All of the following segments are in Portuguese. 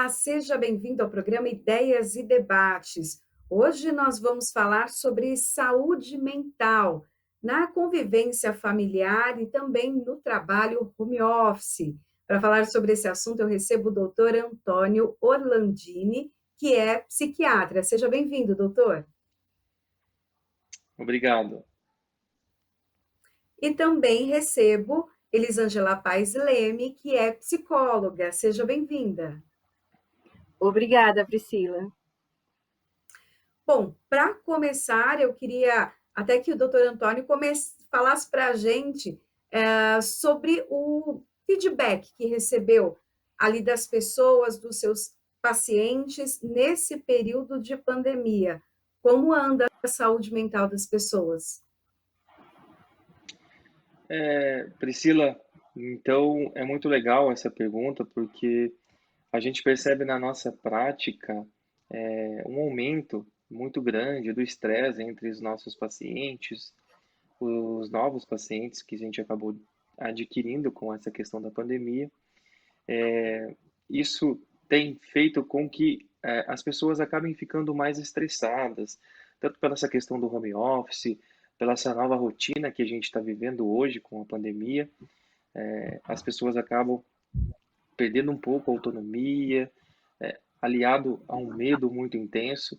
Olá, seja bem-vindo ao programa Ideias e Debates. Hoje nós vamos falar sobre saúde mental na convivência familiar e também no trabalho home office. Para falar sobre esse assunto, eu recebo o doutor Antônio Orlandini, que é psiquiatra. Seja bem-vindo, doutor. Obrigado. E também recebo Elisângela Paes Leme, que é psicóloga. Seja bem-vinda. Obrigada, Priscila. Bom, para começar, eu queria até que o doutor Antônio falasse para a gente sobre o feedback que recebeu ali das pessoas, dos seus pacientes, nesse período de pandemia. Como anda a saúde mental das pessoas? Priscila, então é muito legal essa pergunta, porque a gente percebe na nossa prática um aumento muito grande do estresse entre os nossos pacientes, os novos pacientes que a gente acabou adquirindo com essa questão da pandemia. Isso tem feito com que as pessoas acabem ficando mais estressadas, tanto pela essa questão do home office, pela essa nova rotina que a gente está vivendo hoje com a pandemia. As pessoas acabam perdendo um pouco a autonomia, aliado a um medo muito intenso,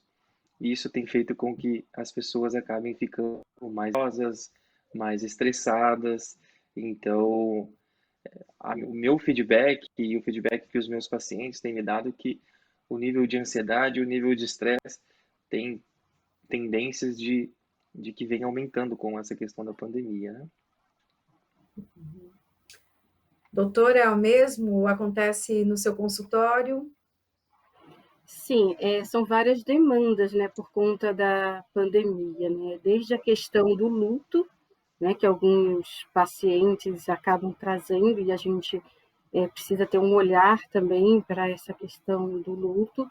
e isso tem feito com que as pessoas acabem ficando mais ansiosas, mais estressadas. Então, o meu feedback e o feedback que os meus pacientes têm me dado é que o nível de ansiedade, o nível de estresse tem tendências de que vem aumentando com essa questão da pandemia, né? Doutor, é o mesmo? Acontece no seu consultório? Sim, são várias demandas, né, por conta da pandemia, né? Desde a questão do luto, né, que alguns pacientes acabam trazendo e a gente precisa ter um olhar também para essa questão do luto,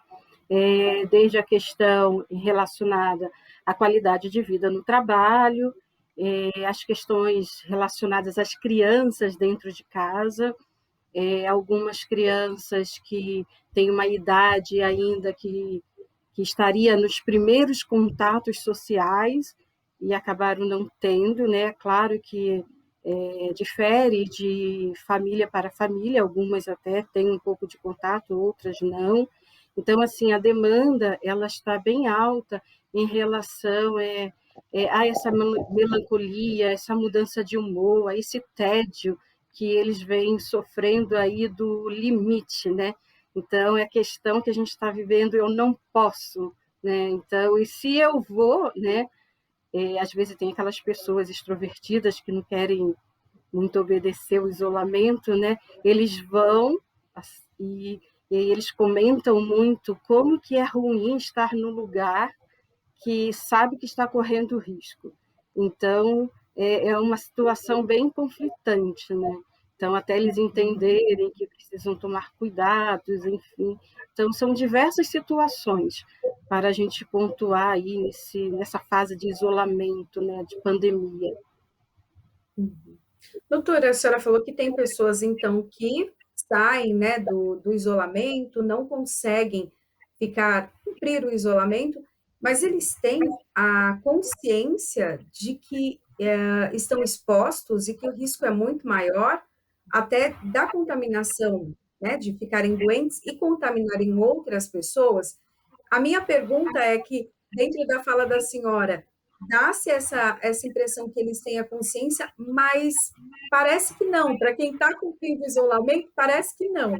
desde a questão relacionada à qualidade de vida no trabalho, as questões relacionadas às crianças dentro de casa, algumas crianças que têm uma idade ainda que estaria nos primeiros contatos sociais e acabaram não tendo, né? Claro que difere de família para família, algumas até têm um pouco de contato, outras não. Então, assim, a demanda ela está bem alta em relação a essa melancolia, essa mudança de humor, a esse tédio que eles vêm sofrendo aí do limite, né? Então, é questão que a gente está vivendo, eu não posso, né? Então, e se eu vou, né? Às vezes tem aquelas pessoas extrovertidas que não querem muito obedecer o isolamento, né? Eles vão e, e eles comentam muito como que é ruim estar no lugar que sabe que está correndo risco. Então, é uma situação bem conflitante, né? Então, até eles entenderem que precisam tomar cuidados, enfim. Então, são diversas situações para a gente pontuar aí nessa fase de isolamento, né, de pandemia. Doutora, a senhora falou que tem pessoas, então, que saem, né, do isolamento, não conseguem cumprir o isolamento, mas eles têm a consciência de que estão expostos e que o risco é muito maior até da contaminação, né, de ficarem doentes e contaminarem outras pessoas. A minha pergunta é que, dentro da fala da senhora, dá-se essa impressão que eles têm a consciência, mas parece que não. Para quem está cumprindo o isolamento, parece que não.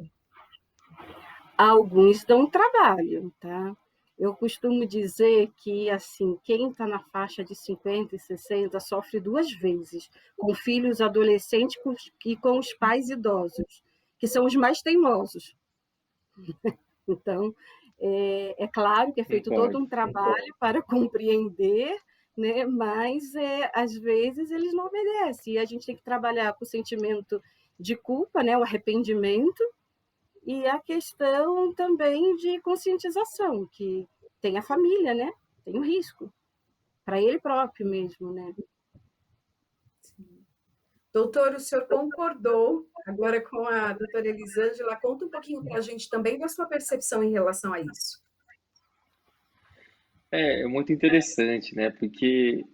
Alguns dão trabalho, tá? Eu costumo dizer que, assim, quem está na faixa de 50 e 60 sofre duas vezes, com filhos adolescentes e com os pais idosos, que são os mais teimosos. Então, é claro que é feito todo Concordo. um trabalho para compreender, né? Mas, às vezes, eles não obedecem. E a gente tem que trabalhar com o sentimento de culpa, né? O arrependimento, e a questão também de conscientização, que tem a família, né? Tem o risco, para ele próprio mesmo, né? Doutor, o senhor concordou agora com a doutora Elisângela. Conta um pouquinho para a gente também da sua percepção em relação a isso. É muito interessante, né? Porque,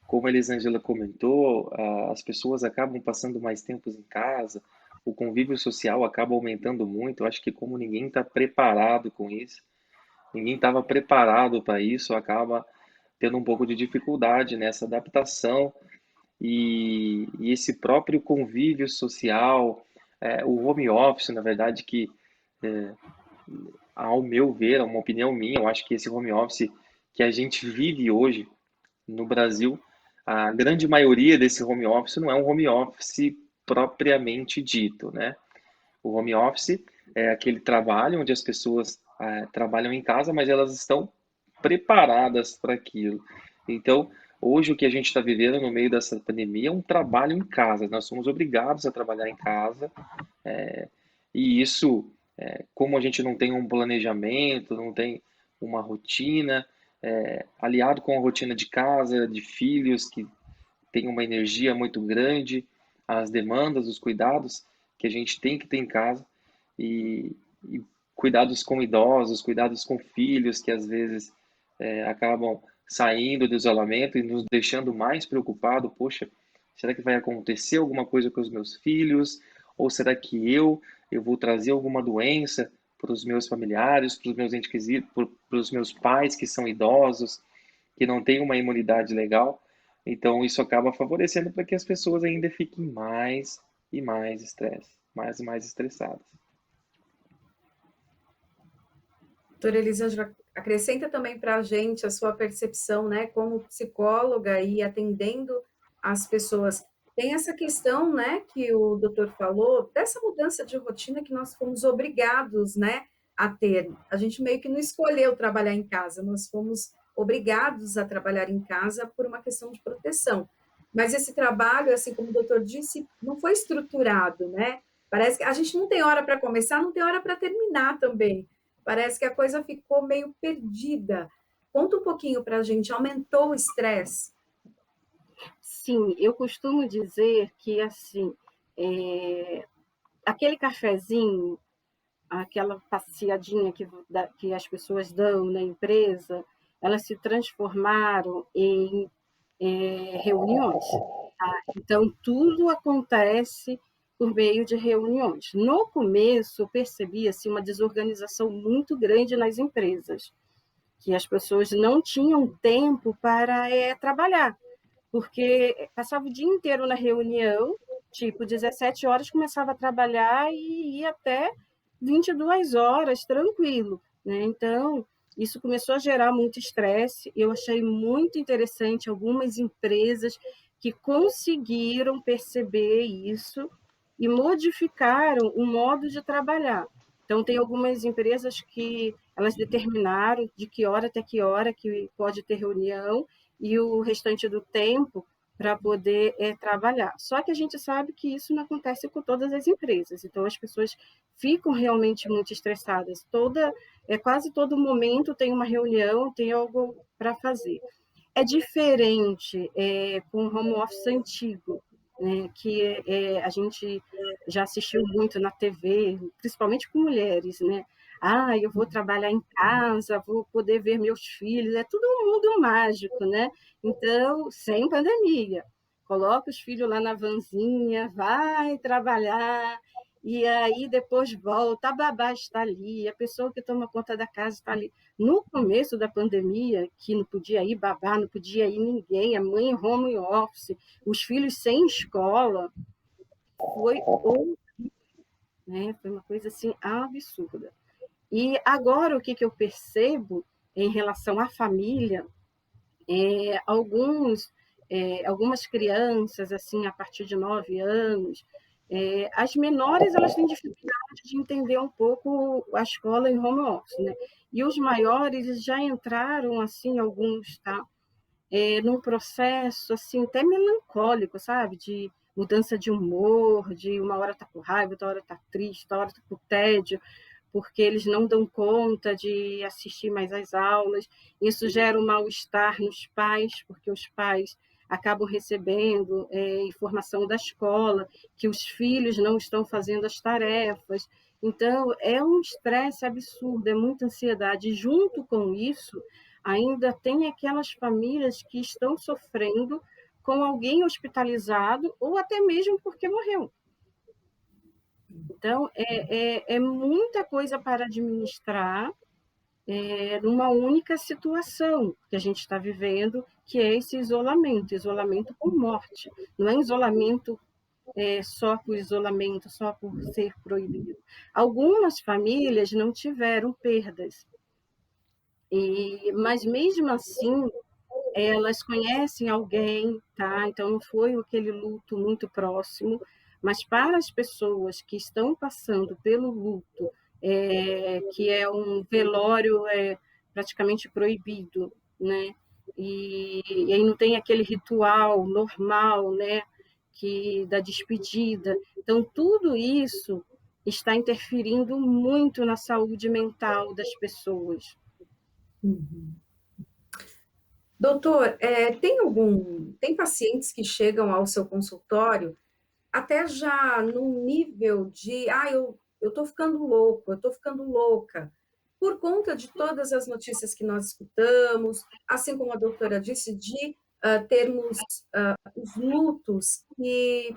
como a Elisângela comentou, as pessoas acabam passando mais tempos em casa, o convívio social acaba aumentando muito. Eu acho que como ninguém está preparado com isso, ninguém estava preparado para isso, acaba tendo um pouco de dificuldade nessa adaptação e esse próprio convívio social, o home office, na verdade, que ao meu ver, é uma opinião minha, eu acho que esse home office que a gente vive hoje no Brasil, a grande maioria desse home office não é um home office propriamente dito, né? O home office é aquele trabalho onde as pessoas trabalham em casa, mas elas estão preparadas para aquilo. Então, hoje o que a gente está vivendo no meio dessa pandemia é um trabalho em casa. Nós somos obrigados a trabalhar em casa, e isso, como a gente não tem um planejamento, não tem uma rotina, aliado com a rotina de casa, de filhos que tem uma energia muito grande, as demandas, os cuidados que a gente tem que ter em casa e cuidados com idosos, cuidados com filhos que às vezes acabam saindo do isolamento e nos deixando mais preocupado. Poxa, será que vai acontecer alguma coisa com os meus filhos? Ou será que eu vou trazer alguma doença para os meus familiares, para os meus entes queridos, para os meus pais que são idosos, que não têm uma imunidade legal? Então, isso acaba favorecendo para que as pessoas ainda fiquem mais e mais estresse, mais e mais estressadas. Doutora Elisângela, acrescenta também para a gente a sua percepção, né, como psicóloga e atendendo as pessoas. Tem essa questão, né, que o doutor falou, dessa mudança de rotina que nós fomos obrigados, né, a ter. A gente meio que não escolheu trabalhar em casa, nós fomos obrigados a trabalhar em casa por uma questão de proteção. Mas esse trabalho, assim como o doutor disse, não foi estruturado, né? Parece que a gente não tem hora para começar, não tem hora para terminar também. Parece que a coisa ficou meio perdida. Conta um pouquinho para a gente, aumentou o estresse? Sim, eu costumo dizer que, assim, aquele cafezinho, aquela passeadinha que as pessoas dão na empresa, elas se transformaram em reuniões. Tá? Então, tudo acontece por meio de reuniões. No começo, percebia-se uma desorganização muito grande nas empresas, que as pessoas não tinham tempo para trabalhar, porque passava o dia inteiro na reunião, tipo, 17 horas começava a trabalhar e ia até 22 horas, tranquilo, né? Então, isso começou a gerar muito estresse. Eu achei muito interessante algumas empresas que conseguiram perceber isso e modificaram o modo de trabalhar. Então, tem algumas empresas que elas determinaram de que hora até que hora que pode ter reunião e o restante do tempo para poder trabalhar. Só que a gente sabe que isso não acontece com todas as empresas, então as pessoas ficam realmente muito estressadas. Quase todo momento tem uma reunião, tem algo para fazer. É diferente com o home office antigo, né, que a gente já assistiu muito na TV, principalmente com mulheres, né? Ah, eu vou trabalhar em casa, vou poder ver meus filhos, é tudo um mundo mágico, né? Então, sem pandemia. Coloca os filhos lá na vanzinha, vai trabalhar, e aí depois volta, a babá está ali, a pessoa que toma conta da casa está ali. No começo da pandemia, que não podia ir babá, não podia ir ninguém, a mãe em home office, os filhos sem escola, foi, né? Foi uma coisa assim absurda. E agora o que eu percebo em relação à família algumas crianças assim a partir de 9 anos, as menores elas têm dificuldade de entender um pouco a escola em home office, né? E os maiores já entraram assim alguns, tá? Num processo assim até melancólico, sabe? De mudança de humor, de uma hora tá com raiva, outra hora tá triste, outra hora tá com tédio, porque eles não dão conta de assistir mais às aulas. Isso gera um mal-estar nos pais, porque os pais acabam recebendo informação da escola, que os filhos não estão fazendo as tarefas. Então, é um estresse absurdo, é muita ansiedade. Junto com isso, ainda tem aquelas famílias que estão sofrendo com alguém hospitalizado ou até mesmo porque morreu. Então, é muita coisa para administrar numa única situação que a gente está vivendo, que é esse isolamento por morte. Não é isolamento só por isolamento, só por ser proibido. Algumas famílias não tiveram perdas, mas mesmo assim elas conhecem alguém, tá? Então não foi aquele luto muito próximo, mas para as pessoas que estão passando pelo luto, que é um velório praticamente proibido, né? E aí não tem aquele ritual normal, né? Que da despedida. Então tudo isso está interferindo muito na saúde mental das pessoas. Uhum. Doutor, tem pacientes que chegam ao seu consultório até já num nível de, eu estou ficando louco, eu estou ficando louca, por conta de todas as notícias que nós escutamos, assim como a doutora disse, de termos os lutos que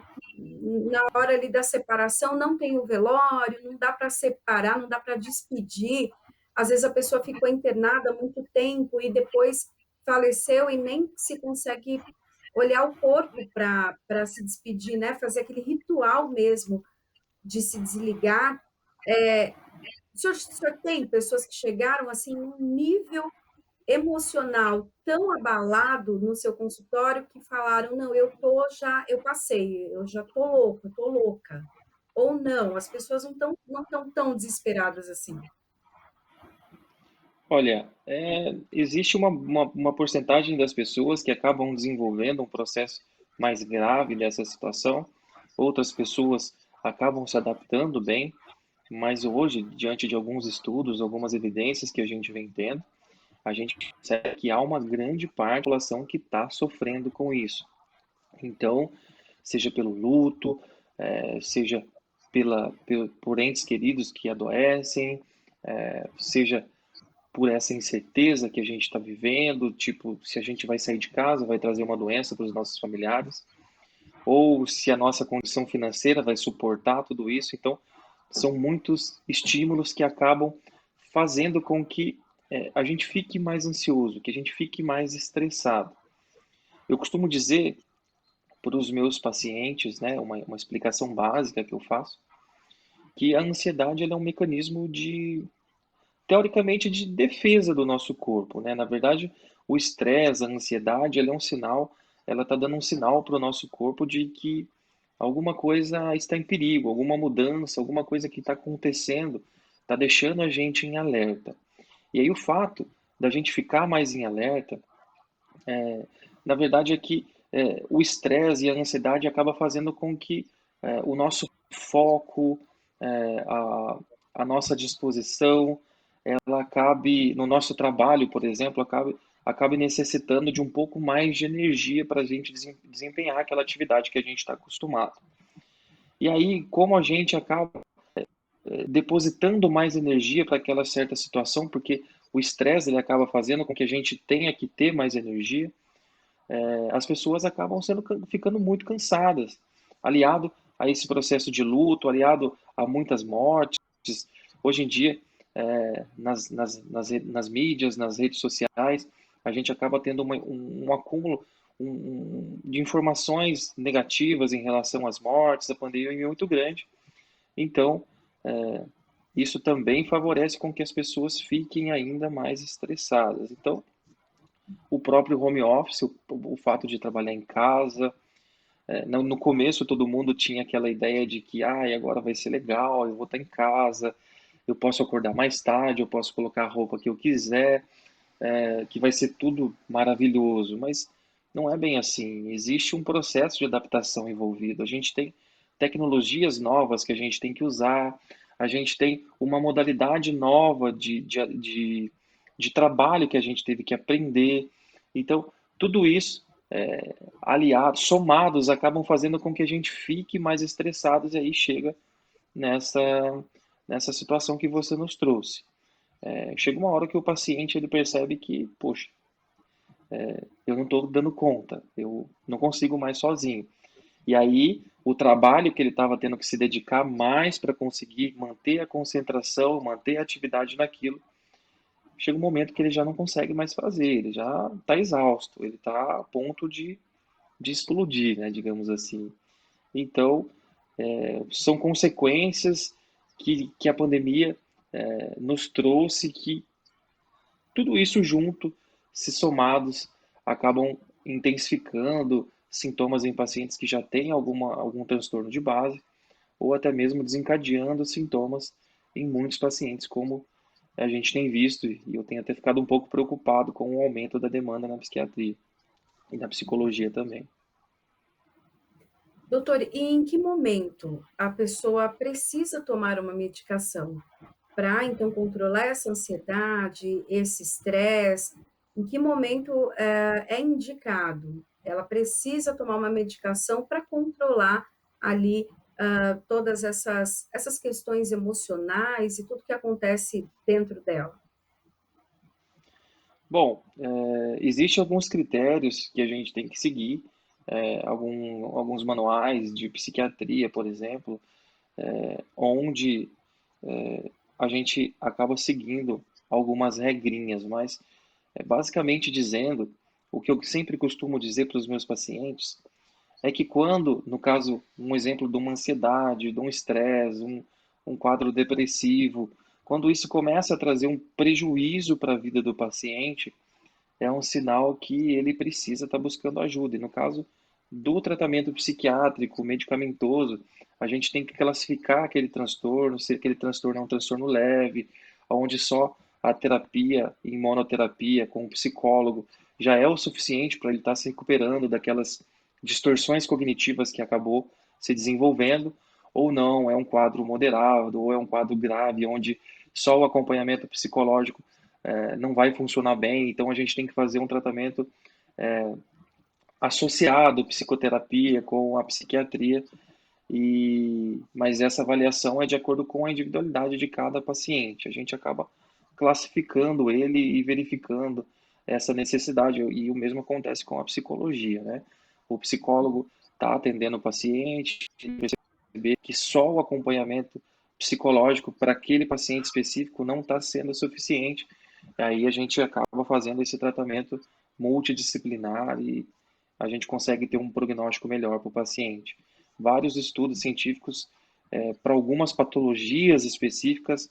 na hora ali da separação não tem o velório, não dá para separar, não dá para despedir. Às vezes a pessoa ficou internada há muito tempo e depois faleceu e nem se consegue olhar o corpo para se despedir, né? Fazer aquele ritual mesmo de se desligar. O senhor tem pessoas que chegaram assim num nível emocional tão abalado no seu consultório que falaram, não, eu passei, eu já tô louca, tô louca. Ou não, as pessoas não estão tão desesperadas assim. Olha, existe uma porcentagem das pessoas que acabam desenvolvendo um processo mais grave dessa situação, outras pessoas acabam se adaptando bem, mas hoje, diante de alguns estudos, algumas evidências que a gente vem tendo, a gente percebe que há uma grande parte da população que está sofrendo com isso. Então, seja pelo luto, seja por entes queridos que adoecem, seja por essa incerteza que a gente está vivendo, tipo, se a gente vai sair de casa, vai trazer uma doença para os nossos familiares, ou se a nossa condição financeira vai suportar tudo isso. Então, são muitos estímulos que acabam fazendo com que a gente fique mais ansioso, que a gente fique mais estressado. Eu costumo dizer para os meus pacientes, né, uma explicação básica que eu faço, que a ansiedade ela é um mecanismo teoricamente, de defesa do nosso corpo, né? Na verdade, o estresse, a ansiedade, ela é um sinal, ela está dando um sinal para o nosso corpo de que alguma coisa está em perigo, alguma mudança, alguma coisa que está acontecendo, está deixando a gente em alerta. E aí o fato da gente ficar mais em alerta, na verdade, é que o estresse e a ansiedade acaba fazendo com que o nosso foco, é, a, a nossa disposição, ela acabe, no nosso trabalho, por exemplo, acabe necessitando de um pouco mais de energia para a gente desempenhar aquela atividade que a gente está acostumado. E aí, como a gente acaba depositando mais energia para aquela certa situação, porque o estresse ele acaba fazendo com que a gente tenha que ter mais energia, as pessoas acabam ficando muito cansadas, aliado a esse processo de luto, aliado a muitas mortes. Hoje em dia, nas mídias, nas redes sociais, a gente acaba tendo um acúmulo de informações negativas em relação às mortes, a pandemia é muito grande. Então, isso também favorece com que as pessoas fiquem ainda mais estressadas. Então, o próprio home office, o fato de trabalhar em casa. No começo, todo mundo tinha aquela ideia de que agora vai ser legal, eu vou estar em casa, eu posso acordar mais tarde, eu posso colocar a roupa que eu quiser, que vai ser tudo maravilhoso. Mas não é bem assim. Existe um processo de adaptação envolvido. A gente tem tecnologias novas que a gente tem que usar, a gente tem uma modalidade nova de trabalho que a gente teve que aprender. Então, tudo isso aliados, somados, acabam fazendo com que a gente fique mais estressados e aí chega nessa, nessa situação que você nos trouxe. Chega uma hora que o paciente ele percebe que, poxa, eu não estou dando conta, eu não consigo mais sozinho. E aí, o trabalho que ele estava tendo que se dedicar mais para conseguir manter a concentração, manter a atividade naquilo, chega um momento que ele já não consegue mais fazer, ele já está exausto, ele está a ponto de explodir, né, digamos assim. Então, são consequências que a pandemia nos trouxe, que tudo isso junto, se somados, acabam intensificando sintomas em pacientes que já têm algum transtorno de base, ou até mesmo desencadeando sintomas em muitos pacientes, como a gente tem visto, e eu tenho até ficado um pouco preocupado com o aumento da demanda na psiquiatria e na psicologia também. Doutor, e em que momento a pessoa precisa tomar uma medicação para então controlar essa ansiedade, esse estresse? Em que momento é indicado? Ela precisa tomar uma medicação para controlar ali todas essas questões emocionais e tudo que acontece dentro dela. Bom, existem alguns critérios que a gente tem que seguir, alguns manuais de psiquiatria, por exemplo, onde a gente acaba seguindo algumas regrinhas, mas basicamente dizendo, o que eu sempre costumo dizer para os meus pacientes é que quando, no caso, um exemplo de uma ansiedade, de um estresse, um quadro depressivo, quando isso começa a trazer um prejuízo para a vida do paciente, é um sinal que ele precisa estar buscando ajuda. E no caso do tratamento psiquiátrico, medicamentoso, a gente tem que classificar aquele transtorno, se aquele transtorno é um transtorno leve, onde só a terapia em monoterapia com um psicólogo já é o suficiente para ele estar se recuperando daquelas distorções cognitivas que acabou se desenvolvendo, ou não, é um quadro moderado, ou é um quadro grave, onde só o acompanhamento psicológico não vai funcionar bem, então a gente tem que fazer um tratamento associado psicoterapia com a psiquiatria, mas essa avaliação é de acordo com a individualidade de cada paciente. A gente acaba classificando ele e verificando essa necessidade, e o mesmo acontece com a psicologia, né? O psicólogo está atendendo o paciente, perceber que só o acompanhamento psicológico para aquele paciente específico não está sendo suficiente. Aí a gente acaba fazendo esse tratamento multidisciplinar e a gente consegue ter um prognóstico melhor para o paciente. Vários estudos científicos para algumas patologias específicas,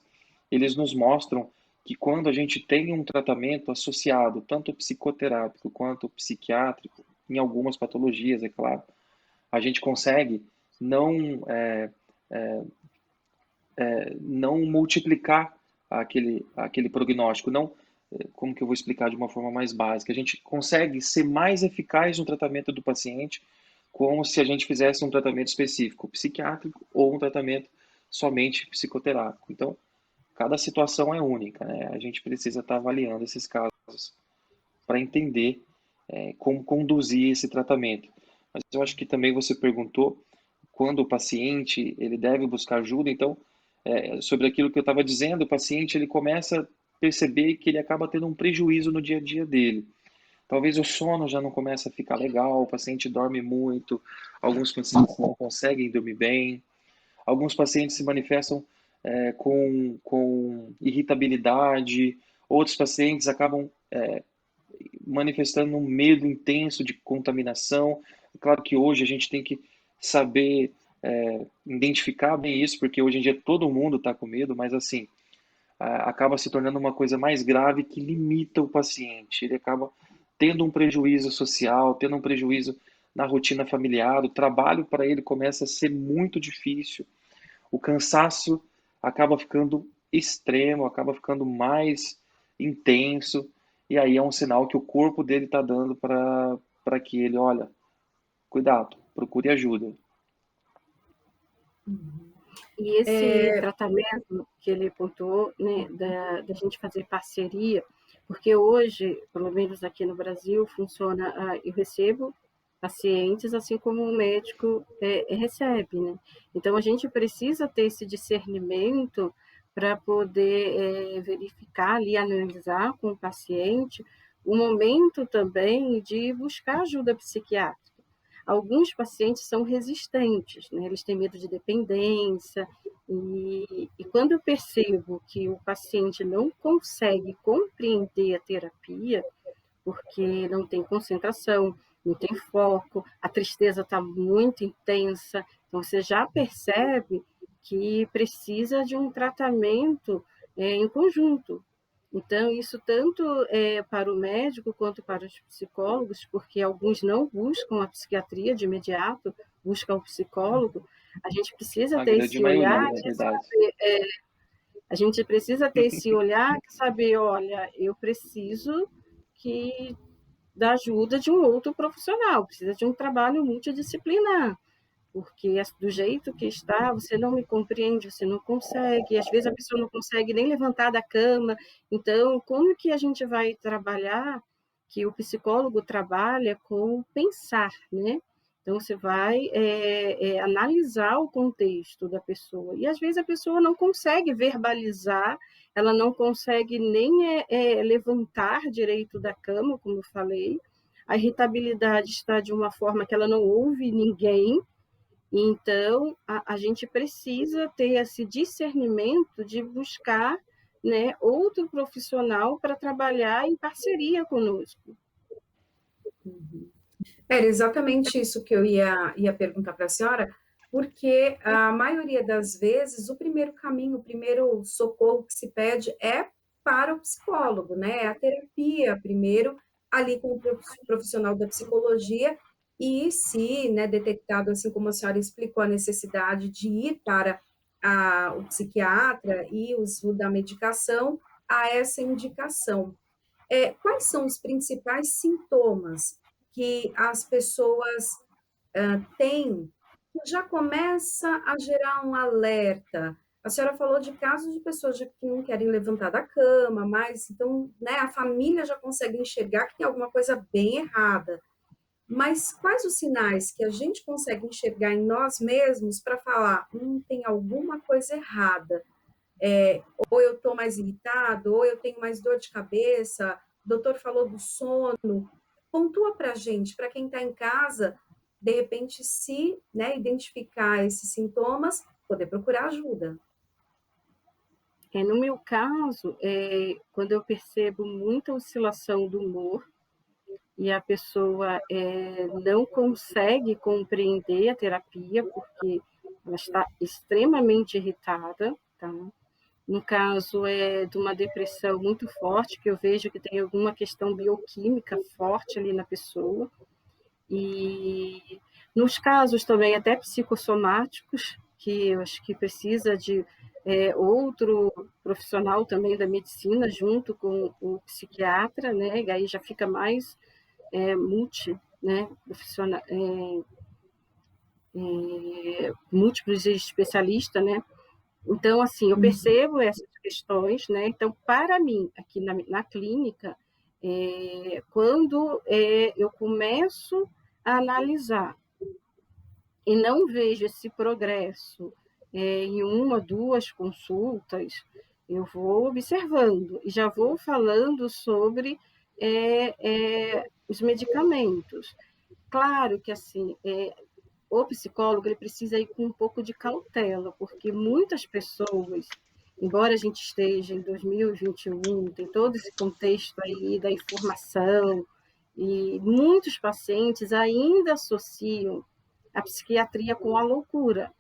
eles nos mostram que quando a gente tem um tratamento associado, tanto psicoterápico quanto psiquiátrico, em algumas patologias, é claro, a gente consegue não não multiplicar aquele prognóstico, não, como que eu vou explicar de uma forma mais básica? A gente consegue ser mais eficaz no tratamento do paciente como se a gente fizesse um tratamento específico psiquiátrico ou um tratamento somente psicoterápico. Então, cada situação é única, né? A gente precisa estar avaliando esses casos para entender como conduzir esse tratamento. Mas eu acho que também você perguntou quando o paciente ele deve buscar ajuda. Então, sobre aquilo que eu estava dizendo, o paciente ele começa a perceber que ele acaba tendo um prejuízo no dia a dia dele. Talvez o sono já não comece a ficar legal, o paciente dorme muito, alguns pacientes não conseguem dormir bem, alguns pacientes se manifestam com irritabilidade, outros pacientes acabam manifestando um medo intenso de contaminação. É claro que hoje a gente tem que saber identificar bem isso, porque hoje em dia todo mundo está com medo, mas assim, acaba se tornando uma coisa mais grave que limita o paciente. Ele acaba tendo um prejuízo social, tendo um prejuízo na rotina familiar, o trabalho para ele começa a ser muito difícil, o cansaço acaba ficando extremo, acaba ficando mais intenso, e aí é um sinal que o corpo dele está dando para que ele, olha, cuidado, procure ajuda. E esse tratamento que ele pontuou, né, da gente fazer parceria, Porque hoje, pelo menos aqui no Brasil, funciona, eu recebo pacientes assim como o médico recebe, né? Então, a gente precisa ter esse discernimento para poder verificar ali, analisar com o paciente o momento também de buscar ajuda psiquiátrica. Alguns pacientes são resistentes, né? Eles têm medo de dependência, e quando eu percebo que o paciente não consegue compreender a terapia, porque não tem concentração, não tem foco, a tristeza está muito intensa, então você já percebe que precisa de um tratamento em conjunto. Então, isso tanto para o médico quanto para os psicólogos, porque alguns não buscam a psiquiatria de imediato, buscam o psicólogo. A gente precisa A ter grande esse olhar maioria, na de verdade. saber, a gente precisa ter esse olhar de saber, olha, eu preciso que da ajuda de um outro profissional, precisa de um trabalho multidisciplinar, porque do jeito que está, você não me compreende, você não consegue, às vezes a pessoa não consegue nem levantar da cama, então como que a gente vai trabalhar, que o psicólogo trabalha com o pensar, né? Então você vai analisar o contexto da pessoa, e às vezes a pessoa não consegue verbalizar, ela não consegue nem levantar direito da cama, como eu falei, a irritabilidade está de uma forma que ela não ouve ninguém, então, a gente precisa ter esse discernimento de buscar, né, outro profissional para trabalhar em parceria conosco. Era exatamente isso que eu ia perguntar para a senhora, porque a maioria das vezes o primeiro caminho, o primeiro socorro que se pede é para o psicólogo, né? É a terapia primeiro, ali com o profissional da psicologia, e se, né, detectado, assim como a senhora explicou, a necessidade de ir para o psiquiatra e o uso da medicação, a essa indicação. Quais são os principais sintomas que as pessoas têm, que já começa a gerar um alerta? A senhora falou de casos de pessoas que não querem levantar da cama, mas então, né, a família já consegue enxergar que tem alguma coisa bem errada. Mas quais os sinais que a gente consegue enxergar em nós mesmos para falar, tem alguma coisa errada? Ou eu estou mais irritado, ou eu tenho mais dor de cabeça, o doutor falou do sono. Pontua para a gente, para quem está em casa, de repente, se, né, identificar esses sintomas, poder procurar ajuda. No meu caso, quando eu percebo muita oscilação do humor e a pessoa não consegue compreender a terapia porque ela está extremamente irritada, tá? No caso de uma depressão muito forte, que eu vejo que tem alguma questão bioquímica forte ali na pessoa, e nos casos também até psicossomáticos, que eu acho que precisa de outro profissional também da medicina junto com o psiquiatra, né? E aí já fica mais multi, né? Profissional, múltiplos especialistas, né? Então, assim, eu percebo essas questões, né? Então, para mim, aqui na clínica, quando eu começo a analisar e não vejo esse progresso em uma, duas consultas, eu vou observando e já vou falando sobre os medicamentos. Claro que, assim, o psicólogo ele precisa ir com um pouco de cautela, porque muitas pessoas, embora a gente esteja em 2021, tem todo esse contexto aí da informação, e muitos pacientes ainda associam a psiquiatria com a loucura.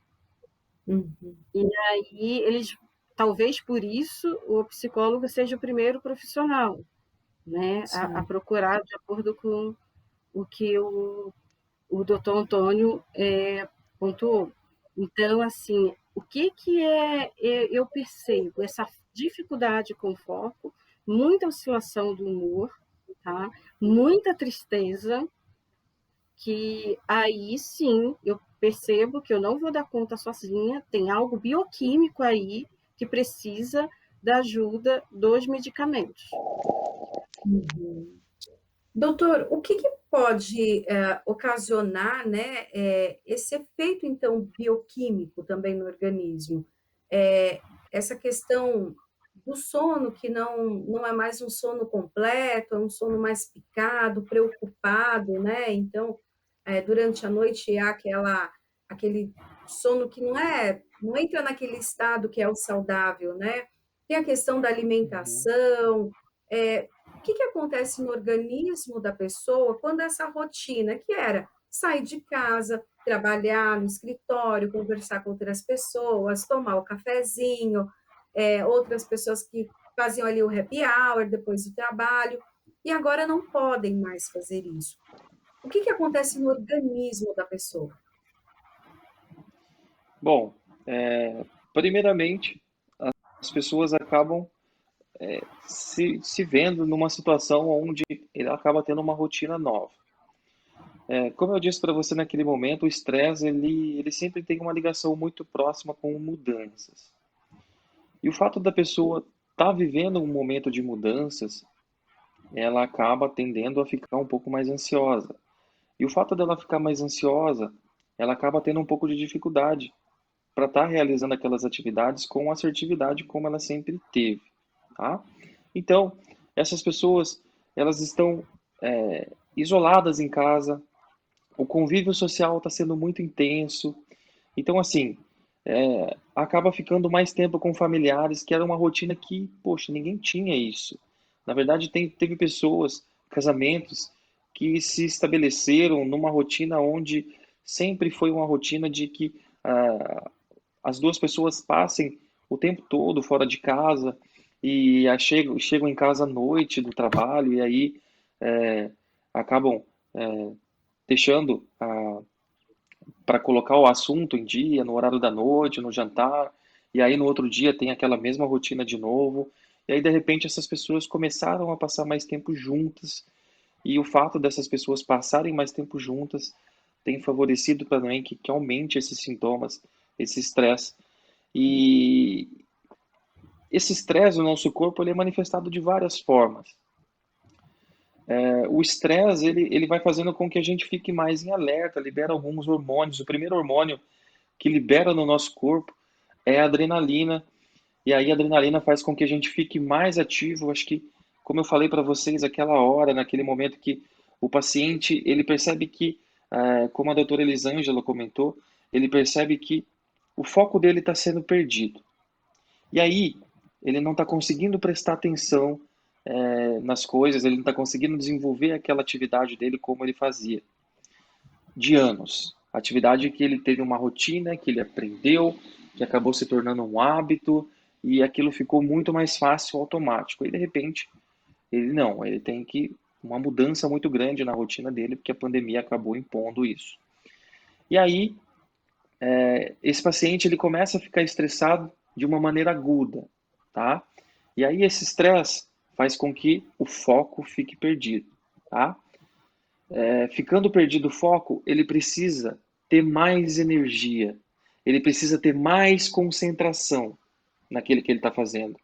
Uhum. E aí eles, talvez por isso, o psicólogo seja o primeiro profissional, né, a procurar de acordo com o que o doutor Antônio pontuou. Então, assim, o que eu percebo? Essa dificuldade com foco, muita oscilação do humor, tá? Muita tristeza, que aí sim eu percebo que eu não vou dar conta sozinha, tem algo bioquímico aí que precisa da ajuda dos medicamentos. Uhum. Doutor, o que que pode, ocasionar, né, esse efeito, então, bioquímico também no organismo? Essa questão do sono que não é mais um sono completo, é um sono mais picado, preocupado, né, então, durante a noite há aquele sono que não entra naquele estado que é o saudável, né. Tem a questão da Uhum. alimentação, o que que acontece no organismo da pessoa quando essa rotina, que era sair de casa, trabalhar no escritório, conversar com outras pessoas, tomar o cafezinho, outras pessoas que faziam ali o happy hour depois do trabalho, e agora não podem mais fazer isso. O que que acontece no organismo da pessoa? Bom, primeiramente, as pessoas acabam se vendo numa situação onde ele acaba tendo uma rotina nova. Como eu disse para você naquele momento, o estresse ele sempre tem uma ligação muito próxima com mudanças. E o fato da pessoa estar vivendo um momento de mudanças, ela acaba tendendo a ficar um pouco mais ansiosa. E o fato dela ficar mais ansiosa, ela acaba tendo um pouco de dificuldade para estar realizando aquelas atividades com assertividade como ela sempre teve, tá? Então, essas pessoas, elas estão isoladas em casa, o convívio social está sendo muito intenso, então, assim, acaba ficando mais tempo com familiares, que era uma rotina que, poxa, ninguém tinha isso. Na verdade, teve pessoas, casamentos, que se estabeleceram numa rotina onde sempre foi uma rotina de que as duas pessoas passem o tempo todo fora de casa e aí chegam em casa à noite do trabalho e aí é, acabam é, deixando para colocar o assunto em dia, no horário da noite, no jantar, e aí no outro dia tem aquela mesma rotina de novo. E aí, de repente, essas pessoas começaram a passar mais tempo juntas, e o fato dessas pessoas passarem mais tempo juntas tem favorecido também que aumente esses sintomas, esse estresse. E esse estresse no nosso corpo ele é manifestado de várias formas. O estresse ele vai fazendo com que a gente fique mais em alerta, libera alguns hormônios. O primeiro hormônio que libera no nosso corpo é a adrenalina. E aí a adrenalina faz com que a gente fique mais ativo. Acho que, como eu falei para vocês, aquela hora, naquele momento que o paciente, ele percebe que, como a doutora Elisângela comentou, ele percebe que o foco dele está sendo perdido. E aí, ele não está conseguindo prestar atenção nas coisas, ele não está conseguindo desenvolver aquela atividade dele como ele fazia de anos. Atividade que ele teve uma rotina, que ele aprendeu, que acabou se tornando um hábito e aquilo ficou muito mais fácil, automático. E de repente, ele não, ele tem que uma mudança muito grande na rotina dele, porque a pandemia acabou impondo isso. E aí, esse paciente ele começa a ficar estressado de uma maneira aguda, tá? E aí esse estresse faz com que o foco fique perdido, tá? Ficando perdido o foco, ele precisa ter mais energia, ele precisa ter mais concentração naquele que ele está fazendo.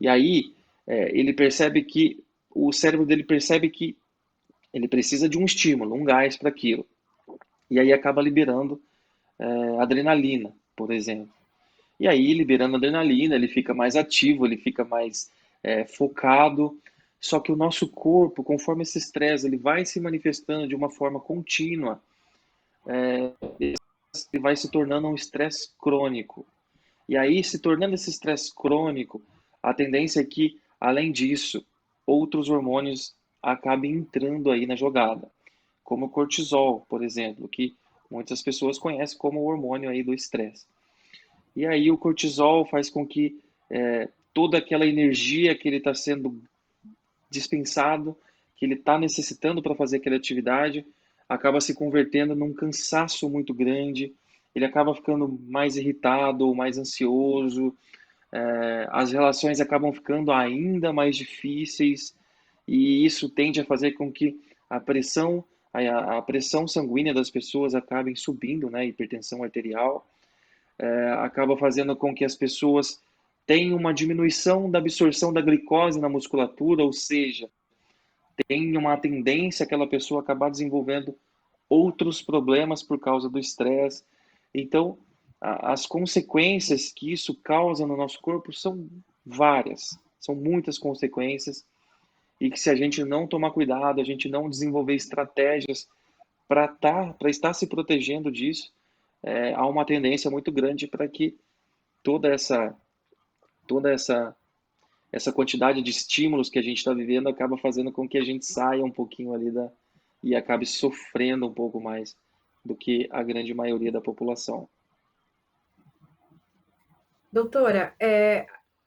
E aí ele percebe que o cérebro dele percebe que ele precisa de um estímulo, um gás para aquilo. E aí acaba liberando adrenalina, por exemplo. E aí, liberando adrenalina, ele fica mais ativo, ele fica mais focado. Só que o nosso corpo, conforme esse estresse, ele vai se manifestando de uma forma contínua, ele vai se tornando um estresse crônico. E aí, se tornando esse estresse crônico, a tendência é que, além disso, outros hormônios acabem entrando aí na jogada, como o cortisol, por exemplo, que muitas pessoas conhecem como o hormônio aí do estresse. E aí o cortisol faz com que toda aquela energia que ele está sendo dispensado, que ele está necessitando para fazer aquela atividade, acaba se convertendo num cansaço muito grande, ele acaba ficando mais irritado, mais ansioso, as relações acabam ficando ainda mais difíceis e isso tende a fazer com que a pressão, a pressão sanguínea das pessoas acabe subindo, né, hipertensão arterial, acaba fazendo com que as pessoas tenham uma diminuição da absorção da glicose na musculatura, ou seja, tem uma tendência aquela pessoa acabar desenvolvendo outros problemas por causa do estresse. Então, as consequências que isso causa no nosso corpo são várias, são muitas consequências, e que se a gente não tomar cuidado, a gente não desenvolver estratégias para estar se protegendo disso, há uma tendência muito grande para que toda essa toda essa quantidade de estímulos que a gente está vivendo acaba fazendo com que a gente saia um pouquinho ali e acabe sofrendo um pouco mais do que a grande maioria da população. Doutora,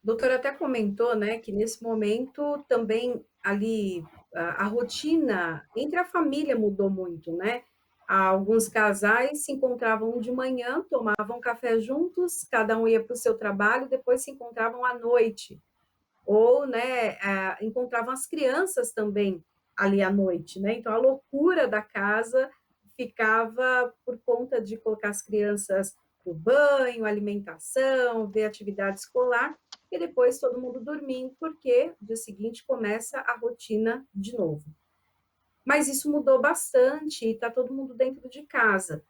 doutora até comentou, né, que nesse momento também ali a rotina entre a família mudou muito, né? Alguns casais se encontravam de manhã, tomavam café juntos, cada um ia para o seu trabalho, depois se encontravam à noite. Ou, né, encontravam as crianças também ali à noite, né? Então a loucura da casa ficava por conta de colocar as crianças para o banho, alimentação, ver atividade escolar, e depois todo mundo dormindo, porque no dia seguinte começa a rotina de novo. Mas isso mudou bastante e está todo mundo dentro de casa.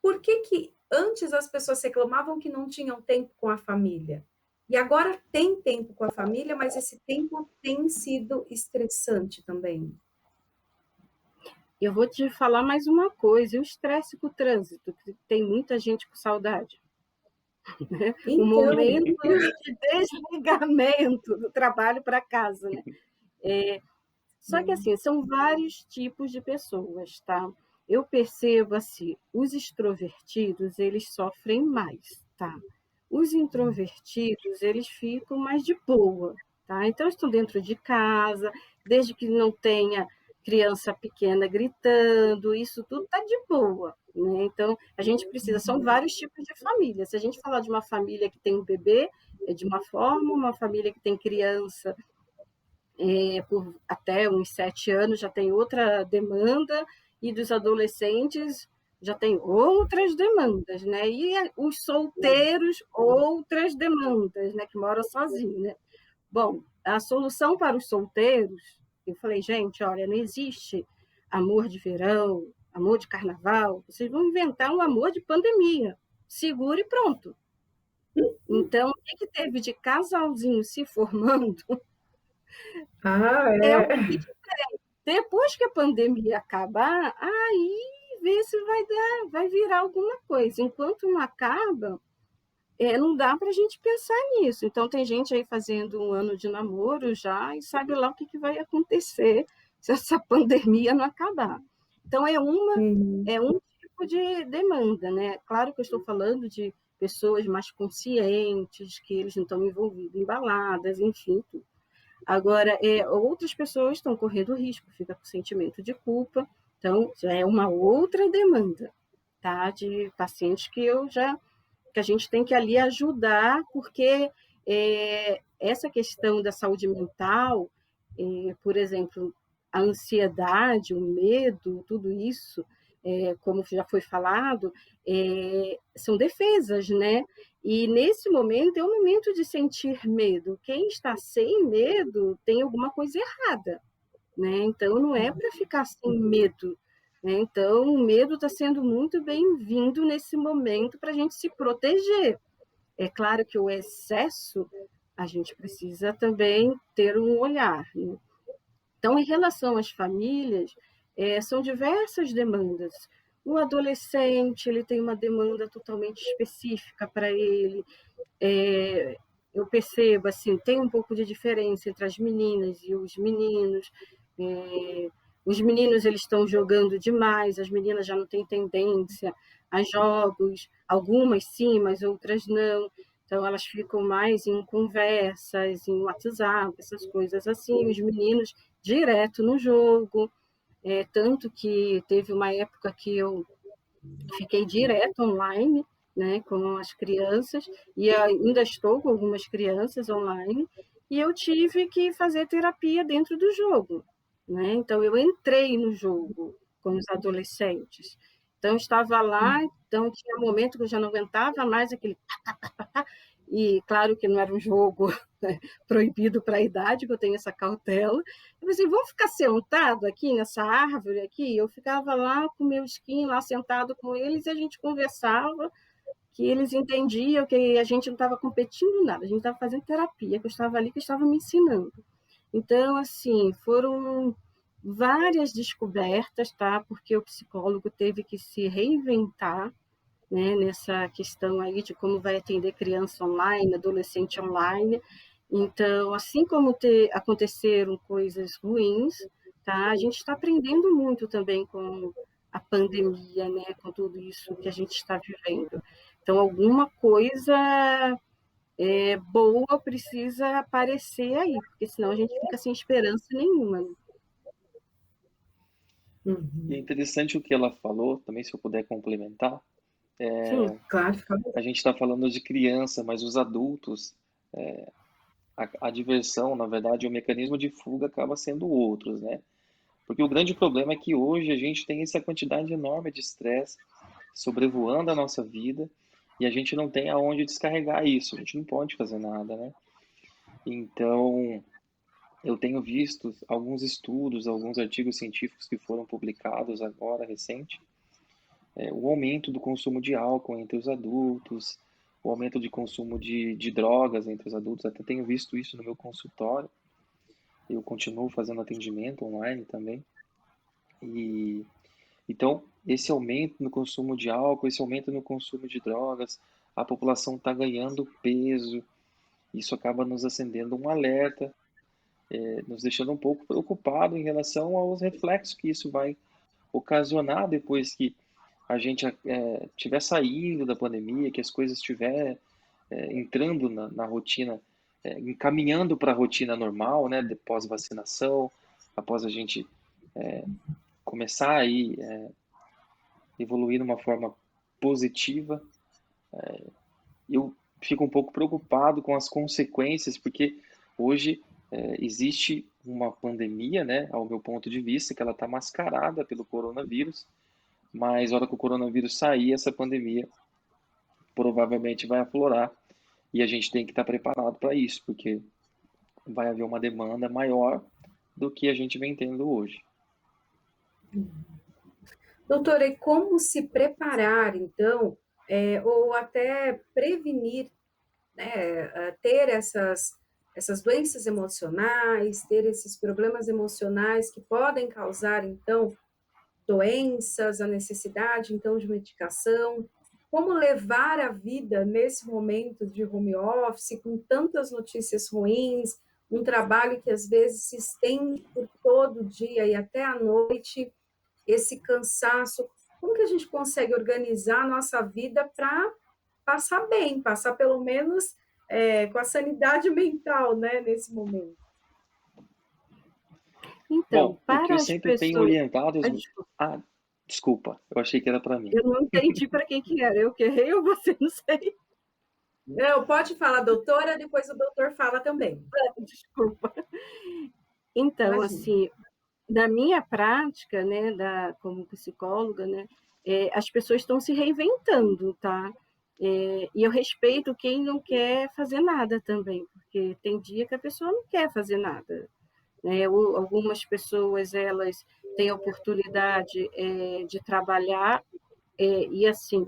Por que que antes as pessoas reclamavam que não tinham tempo com a família? E agora tem tempo com a família, mas esse tempo tem sido estressante também. Eu vou te falar mais uma coisa, e o estresse com o trânsito, que tem muita gente com saudade. O Então, momento de desligamento do trabalho para casa, né? Só que, assim, são vários tipos de pessoas, tá? Eu percebo, assim, os extrovertidos, eles sofrem mais, tá? Os introvertidos, eles ficam mais de boa, tá? Então, estão dentro de casa, desde que não tenha criança pequena gritando, isso tudo tá de boa, né? Então, a gente precisa, são vários tipos de família. Se a gente falar de uma família que tem um bebê, é de uma forma, uma família que tem criança por até uns 7 anos já tem outra demanda, e dos adolescentes já tem outras demandas, né? E os solteiros, outras demandas, né? Que moram sozinhos, né? Bom, a solução para os solteiros, eu falei, gente, olha, não existe amor de verão, amor de carnaval, vocês vão inventar um amor de pandemia. Segura e pronto. Então, o que teve de casalzinho se formando é o é. que depois que a pandemia acabar, aí vê se vai dar, vai virar alguma coisa. Enquanto não acaba, não dá para a gente pensar nisso. Então, tem gente aí fazendo 1 ano de namoro já e sabe lá o que vai acontecer se essa pandemia não acabar. Então, Uhum. é um tipo de demanda, né? Claro que eu estou falando de pessoas mais conscientes, que eles não estão envolvidos em baladas, enfim, tudo. Agora, outras pessoas estão correndo risco, fica com sentimento de culpa, então já é uma outra demanda, tá? De pacientes que a gente tem que ali ajudar, porque essa questão da saúde mental, por exemplo, a ansiedade, o medo, tudo isso, como já foi falado, são defesas, né? E nesse momento é o momento de sentir medo. Quem está sem medo tem alguma coisa errada, né? Então não é para ficar sem medo, né? Então o medo está sendo muito bem-vindo nesse momento para a gente se proteger. É claro que o excesso a gente precisa também ter um olhar, né? Então, em relação às famílias, são diversas demandas. O adolescente, ele tem uma demanda totalmente específica para ele. Eu percebo, assim, tem um pouco de diferença entre as meninas e os meninos. É, os meninos, eles estão jogando demais, as meninas já não têm tendência a jogos, algumas sim, mas outras não. Então, elas ficam mais em conversas, em WhatsApp, essas coisas assim. Os meninos direto no jogo, tanto que teve uma época que eu fiquei direto online, né, com as crianças, e ainda estou com algumas crianças online, e eu tive que fazer terapia dentro do jogo, né? Então eu entrei no jogo com os adolescentes. Então eu estava lá, então tinha um momento que eu já não aguentava mais aquele e claro que não era um jogo proibido para a idade, que eu tenho essa cautela. Eu falei assim, vamos ficar sentado aqui nessa árvore aqui? Eu ficava lá com o meu skin, lá sentado com eles, e a gente conversava, que eles entendiam que a gente não estava competindo nada, a gente estava fazendo terapia, que eu estava ali, que eu estava me ensinando. Então, assim, foram várias descobertas, tá? Porque o psicólogo teve que se reinventar, né, nessa questão aí de como vai atender criança online, adolescente online. Então, assim como aconteceram coisas ruins, tá? A gente está aprendendo muito também com a pandemia, né, com tudo isso que a gente está vivendo. Então, alguma coisa boa precisa aparecer aí, porque senão a gente fica sem esperança nenhuma. E é Uhum. interessante o que ela falou, também se eu puder complementar, Sim, Claro, fica bom. a gente está falando de criança, mas os adultos, a diversão, na verdade, o mecanismo de fuga acaba sendo outros, né? Porque o grande problema é que hoje a gente tem essa quantidade enorme de estresse sobrevoando a nossa vida e a gente não tem aonde descarregar isso, a gente não pode fazer nada, né? Então, eu tenho visto alguns estudos, alguns artigos científicos que foram publicados agora, recente, o aumento do consumo de álcool entre os adultos, o aumento de consumo de drogas entre os adultos, até tenho visto isso no meu consultório, eu continuo fazendo atendimento online também, e então esse aumento no consumo de álcool, esse aumento no consumo de drogas, a população está ganhando peso, isso acaba nos acendendo um alerta, nos deixando um pouco preocupado em relação aos reflexos que isso vai ocasionar depois que a gente tiver saído da pandemia, que as coisas estiver entrando na rotina, encaminhando para a rotina normal, né, de pós-vacinação, após a gente começar aí evoluir de uma forma positiva, eu fico um pouco preocupado com as consequências, porque hoje existe uma pandemia, né, ao meu ponto de vista, que ela está mascarada pelo coronavírus, mas na hora que o coronavírus sair, essa pandemia provavelmente vai aflorar e a gente tem que estar preparado para isso, porque vai haver uma demanda maior do que a gente vem tendo hoje. Doutora, e como se preparar, então, ou até prevenir, né, ter essas doenças emocionais, ter esses problemas emocionais que podem causar, então, doenças, a necessidade, então, de medicação? Como levar a vida nesse momento de home office, com tantas notícias ruins, um trabalho que às vezes se estende por todo o dia e até à noite, esse cansaço? Como que a gente consegue organizar a nossa vida para passar bem, passar pelo menos com a sanidade mental, né, nesse momento? então, Bom, o que eu para as sempre tenho pessoas. orientado Ah, desculpa, Ah, desculpa, eu achei que era para mim. eu não entendi para quem que era, eu que errei ou você, não sei. Não, pode falar, doutora, depois o doutor fala também. Desculpa. Então, Imagina. assim, na minha prática, né, como psicóloga, né, as pessoas estão se reinventando, tá? E eu respeito quem não quer fazer nada também, porque tem dia que a pessoa não quer fazer nada, né? Algumas pessoas elas têm a oportunidade de trabalhar e assim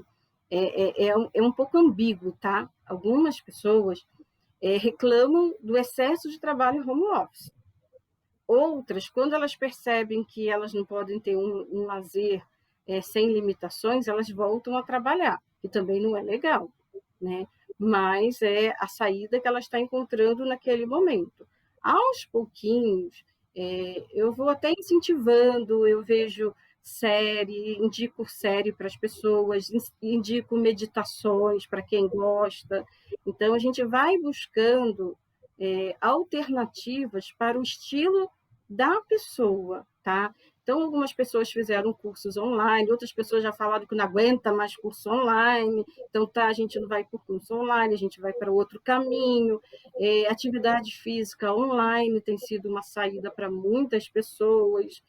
é um pouco ambíguo, tá? Algumas pessoas reclamam do excesso de trabalho home office. Outras, quando elas percebem que elas não podem ter um lazer sem limitações, elas voltam a trabalhar, que também não é legal, né? Mas é a saída que ela está encontrando naquele momento. Aos pouquinhos, eu vou até incentivando, eu vejo série, indico série para as pessoas, indico meditações para quem gosta. Então, a gente vai buscando alternativas para o estilo da pessoa, tá? Então, algumas pessoas fizeram cursos online, outras pessoas já falaram que não aguenta mais curso online, então tá, a gente não vai por curso online, a gente vai para outro caminho. Atividade física online tem sido uma saída para muitas pessoas.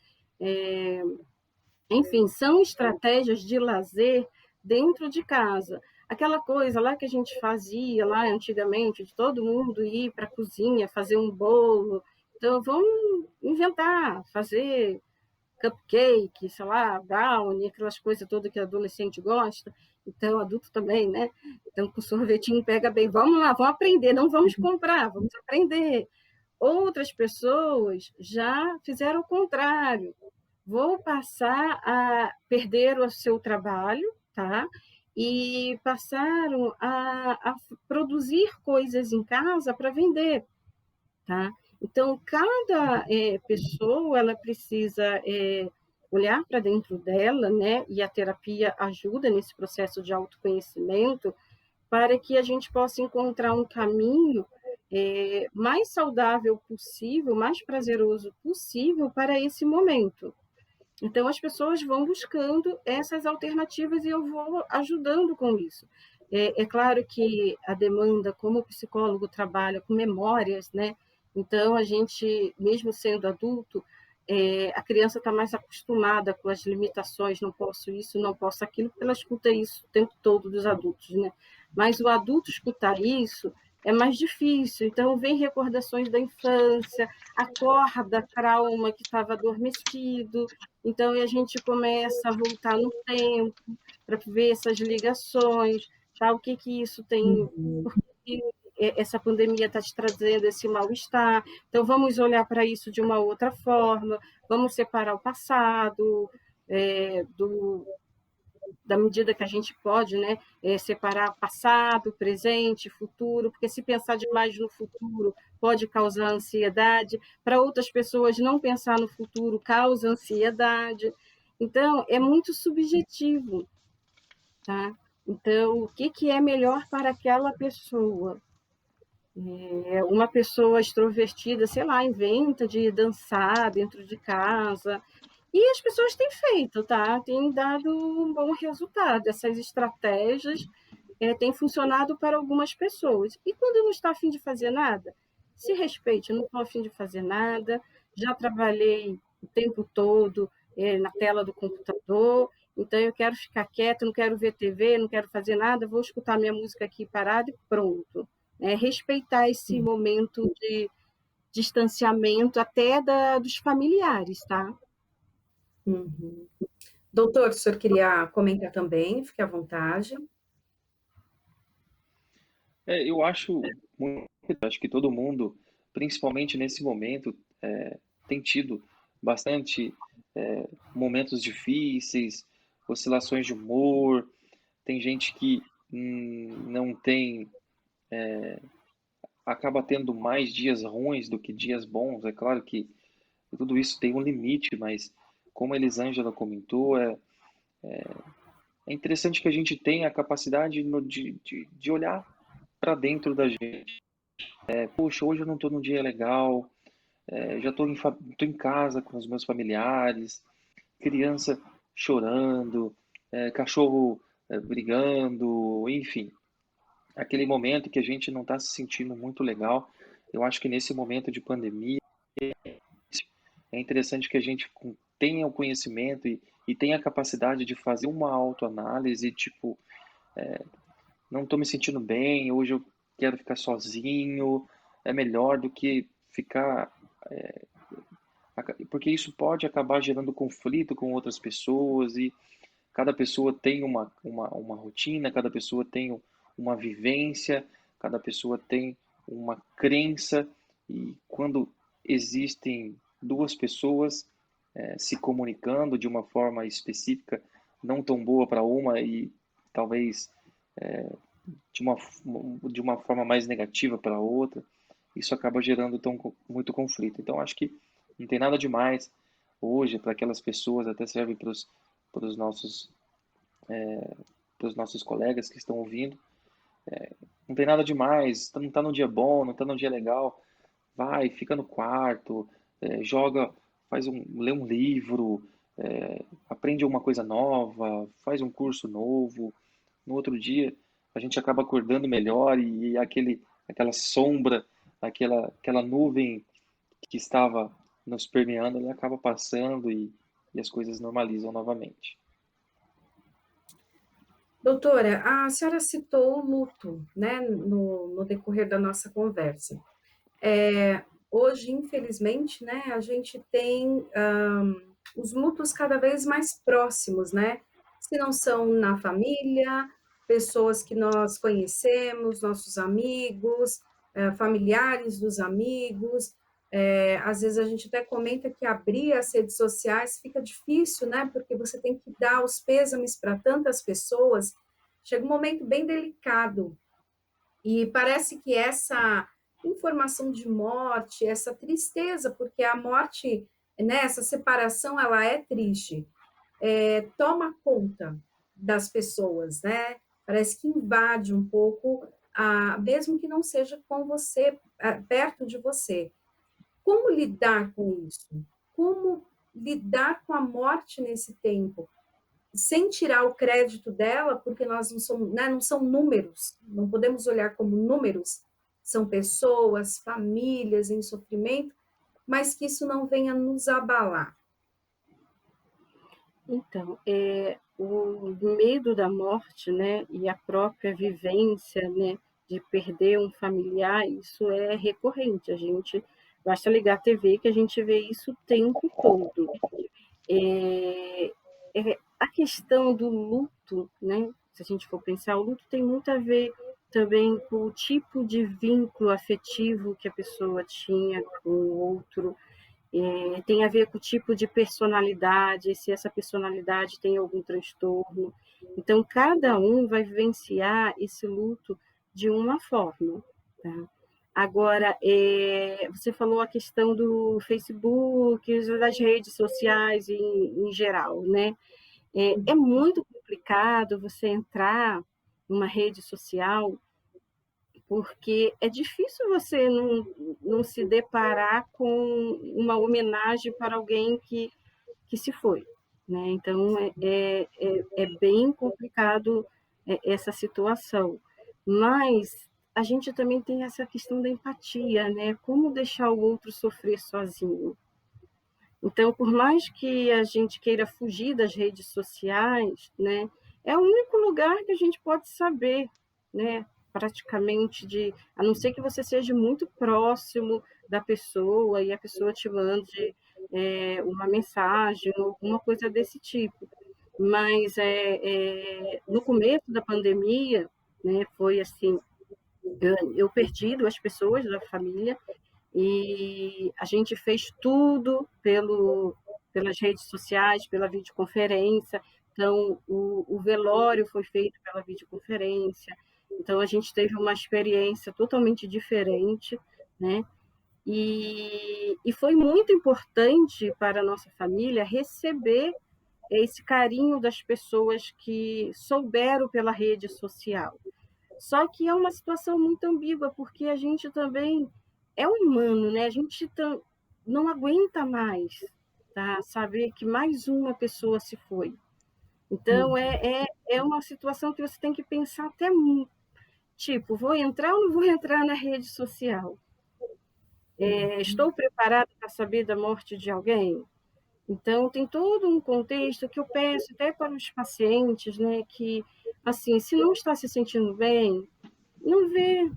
Enfim, são estratégias de lazer dentro de casa. aquela coisa lá que a gente fazia lá antigamente, de todo mundo ir para a cozinha, fazer um bolo. Então, vamos inventar, fazer cupcake, sei lá, brownie, aquelas coisas todas que adolescente gosta, então adulto também, né? Então, com sorvetinho pega bem. Vamos lá, vamos aprender, não vamos comprar, vamos aprender. Outras pessoas já fizeram o contrário. Vou passar a perder o seu trabalho, tá? E passaram a produzir coisas em casa para vender, tá? Então, cada pessoa, ela precisa olhar para dentro dela, né? E a terapia ajuda nesse processo de autoconhecimento para que a gente possa encontrar um caminho mais saudável possível, mais prazeroso possível para esse momento. Então, as pessoas vão buscando essas alternativas e eu vou ajudando com isso. É claro que a demanda, como o psicólogo trabalha com memórias, né? Então, a gente, mesmo sendo adulto, a criança está mais acostumada com as limitações, não posso isso, não posso aquilo, porque ela escuta isso o tempo todo dos adultos, né? Mas o adulto escutar isso é mais difícil. Então, vem recordações da infância, acorda trauma que estava adormecido, então, a gente começa a voltar no tempo para ver essas ligações, tá? O que que isso tem, Uhum. por que essa pandemia está te trazendo esse mal-estar. Então, vamos olhar para isso de uma outra forma, vamos separar o passado da medida que a gente pode, né, separar passado, presente, futuro, porque se pensar demais no futuro pode causar ansiedade, para outras pessoas não pensar no futuro causa ansiedade. Então, é muito subjetivo, tá? Então, o que, que é melhor para aquela pessoa? Uma pessoa extrovertida, sei lá, inventa de dançar dentro de casa, e as pessoas têm feito, tá? Tem dado um bom resultado. Essas estratégias têm funcionado para algumas pessoas. E quando não está a fim de fazer nada, se respeite, eu não estou a fim de fazer nada, já trabalhei o tempo todo na tela do computador, então eu quero ficar quieta, não quero ver TV, não quero fazer nada, vou escutar minha música aqui parada e pronto. Respeitar esse momento de distanciamento até dos familiares, tá? Uhum. Doutor, o senhor queria comentar também? Fique à vontade. Eu acho que todo mundo, principalmente nesse momento, tem tido bastante momentos difíceis, oscilações de humor. Tem gente que não tem, acaba tendo mais dias ruins do que dias bons. É claro que tudo isso tem um limite, mas como a Elisângela comentou, é interessante que a gente tenha a capacidade de olhar para dentro da gente. Poxa, hoje eu não estou num dia legal, já tô em casa com os meus familiares, criança chorando, cachorro brigando, enfim, aquele momento que a gente não está se sentindo muito legal. Eu acho que nesse momento de pandemia é interessante que a gente tenha o conhecimento e tenha a capacidade de fazer uma autoanálise, tipo, não estou me sentindo bem, hoje eu quero ficar sozinho, é melhor do que ficar. Porque isso pode acabar gerando conflito com outras pessoas e cada pessoa tem uma rotina, cada pessoa tem uma vivência, cada pessoa tem uma crença e quando existem duas pessoas se comunicando de uma forma específica, não tão boa para uma e talvez de uma, de uma forma mais negativa para a outra, isso acaba gerando muito conflito. Então, acho que não tem nada demais hoje para aquelas pessoas, até serve para os nossos, colegas que estão ouvindo. Não tem nada demais, não está no dia bom, não está no dia legal, vai, fica no quarto, joga, lê um livro, aprende uma coisa nova, faz um curso novo. No outro dia, a gente acaba acordando melhor e aquela sombra, aquela nuvem que estava nos permeando, ele acaba passando e as coisas normalizam novamente. Doutora, a senhora citou o luto, né, no decorrer da nossa conversa. Hoje, infelizmente, né, a gente tem os lutos cada vez mais próximos, né? Se não são na família, pessoas que nós conhecemos, nossos amigos, familiares dos amigos. Às vezes a gente até comenta que abrir as redes sociais fica difícil, né? Porque você tem que dar os pêsames para tantas pessoas. Chega um momento bem delicado e parece que essa informação de morte, essa tristeza, porque a morte, né, essa separação, ela é triste, toma conta das pessoas, né? Parece que invade um pouco, mesmo que não seja com você, perto de você. Como lidar com isso? Como lidar com a morte nesse tempo? Sem tirar o crédito dela, porque nós não somos, né, não são números, não podemos olhar como números, são pessoas, famílias em sofrimento, mas que isso não venha nos abalar. Então, o medo da morte, né, e a própria vivência, né, de perder um familiar, isso é recorrente. A gente basta ligar a TV que a gente vê isso o tempo todo. A questão do luto, né, se a gente for pensar, o luto tem muito a ver também com o tipo de vínculo afetivo que a pessoa tinha com o outro, tem a ver com o tipo de personalidade, se essa personalidade tem algum transtorno. Então, cada um vai vivenciar esse luto de uma forma. Tá? Agora, você falou a questão do Facebook, das redes sociais em geral, né? É muito complicado você entrar numa rede social porque é difícil você não se deparar com uma homenagem para alguém que se foi, né? Então, é bem complicado essa situação. Mas a gente também tem essa questão da empatia, né? Como deixar o outro sofrer sozinho? Então, por mais que a gente queira fugir das redes sociais, né, é o único lugar que a gente pode saber, né, praticamente a não ser que você seja muito próximo da pessoa e a pessoa te mande uma mensagem ou alguma coisa desse tipo. Mas no começo da pandemia, né, foi assim, eu perdi duas pessoas da família e a gente fez tudo pelas redes sociais, pela videoconferência. Então, o velório foi feito pela videoconferência. Então, a gente teve uma experiência totalmente diferente, né? E foi muito importante para a nossa família receber esse carinho das pessoas que souberam pela rede social. Só que é uma situação muito ambígua, porque a gente também é humano, né? A gente não aguenta mais, tá? Saber que mais uma pessoa se foi. Então, é uma situação que você tem que pensar até, tipo, vou entrar ou não vou entrar na rede social? Estou preparada para saber da morte de alguém? Então, tem todo um contexto que eu peço até para os pacientes, né, que, assim, se não está se sentindo bem, não vê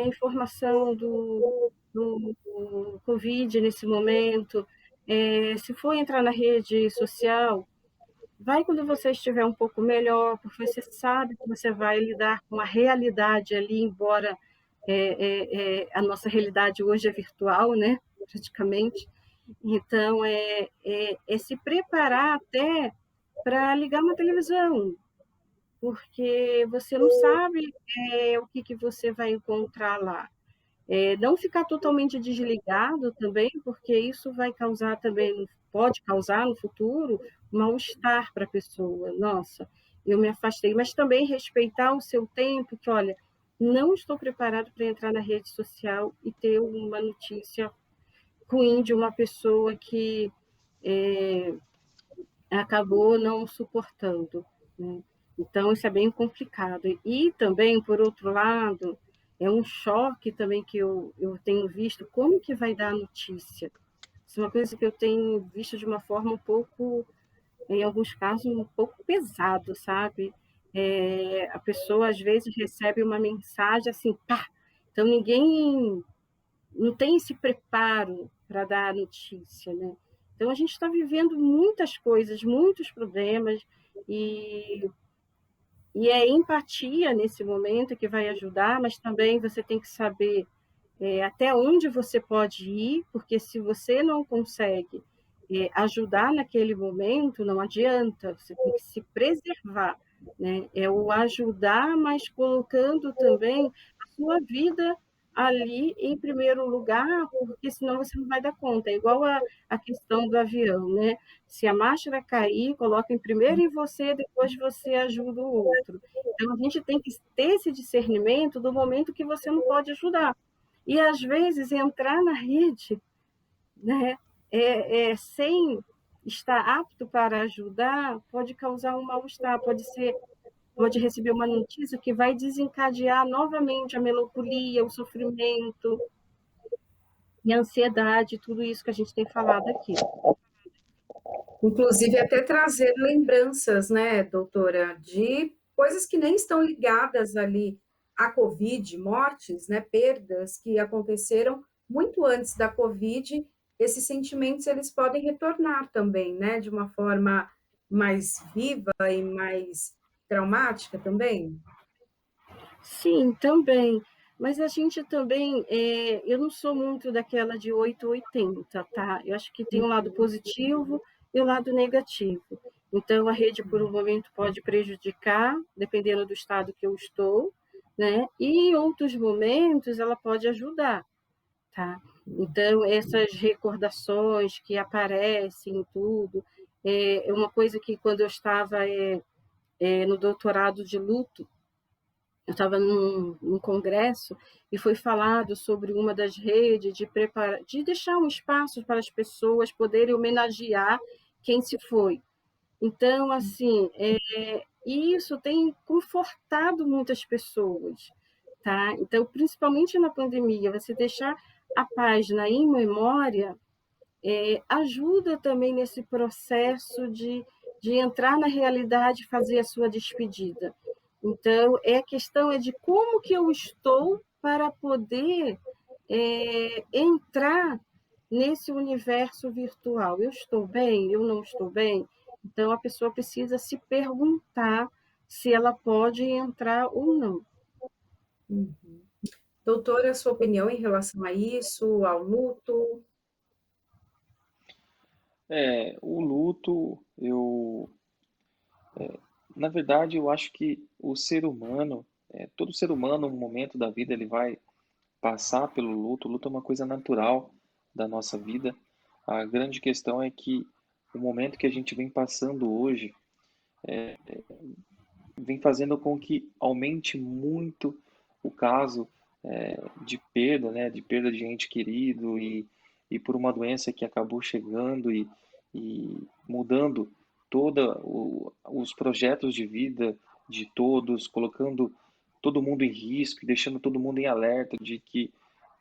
informação do Covid nesse momento. Se for entrar na rede social, vai quando você estiver um pouco melhor, porque você sabe que você vai lidar com a realidade ali, embora a nossa realidade hoje é virtual, né? Praticamente. Então, é se preparar até para ligar uma televisão, porque você não sabe o que você vai encontrar lá. Não ficar totalmente desligado também, porque isso vai causar também, pode causar no futuro, mal-estar para a pessoa. Nossa, eu me afastei, mas também respeitar o seu tempo, que olha, não estou preparado para entrar na rede social e ter uma notícia ruim de uma pessoa que é, acabou não suportando, né? Então, isso é bem complicado. E também, por outro lado, é um choque também que eu tenho visto, como que vai dar a notícia? Isso é uma coisa que eu tenho visto de uma forma um pouco, em alguns casos, um pouco pesado, sabe? a pessoa às vezes recebe uma mensagem assim, pá, então ninguém não tem esse preparo para dar a notícia, né? Então a gente está vivendo muitas coisas, muitos problemas, e, e é empatia nesse momento que vai ajudar, mas também você tem que saber até onde você pode ir, porque se você não consegue ajudar naquele momento, não adianta, você tem que se preservar, né? É o ajudar, mas colocando também a sua vida ali em primeiro lugar, porque senão você não vai dar conta. É igual a questão do avião, né? Se a máscara cair, coloca em primeiro em você, depois você ajuda o outro. Então, a gente tem que ter esse discernimento do momento que você não pode ajudar. E, às vezes, entrar na rede, né, sem estar apto para ajudar, pode causar um mal-estar, pode receber uma notícia que vai desencadear novamente a melancolia, o sofrimento e a ansiedade, tudo isso que a gente tem falado aqui. Inclusive até trazer lembranças, né, doutora, de coisas que nem estão ligadas ali à Covid, mortes, né, perdas que aconteceram muito antes da Covid. Esses sentimentos eles podem retornar também, né, de uma forma mais viva e mais traumática também. Sim, também. Mas a gente também, eu não sou muito daquela de 8 ou 80, tá? Eu acho que tem um lado positivo e o lado negativo. Então, a rede, por um momento, pode prejudicar, dependendo do estado que eu estou, né? E em outros momentos, ela pode ajudar, tá? Então, essas recordações que aparecem em tudo, é uma coisa que quando eu estava no doutorado de luto, eu estava num congresso e foi falado sobre uma das redes de deixar um espaço para as pessoas poderem homenagear quem se foi. Então, assim, isso tem confortado muitas pessoas, tá? Então, principalmente na pandemia, você deixar a página em memória ajuda também nesse processo de entrar na realidade e fazer a sua despedida. Então, a questão é de como que eu estou para poder entrar nesse universo virtual. Eu estou bem? Eu não estou bem? Então, a pessoa precisa se perguntar se ela pode entrar ou não. Uhum. Doutora, sua opinião em relação a isso, ao luto? O luto, na verdade, eu acho que o ser humano, todo ser humano, um momento da vida, ele vai passar pelo luto. O luto é uma coisa natural da nossa vida. A grande questão é que o momento que a gente vem passando hoje vem fazendo com que aumente muito o caso de perda, né, de perda de ente querido e por uma doença que acabou chegando e mudando os projetos de vida de todos, colocando todo mundo em risco e deixando todo mundo em alerta de que,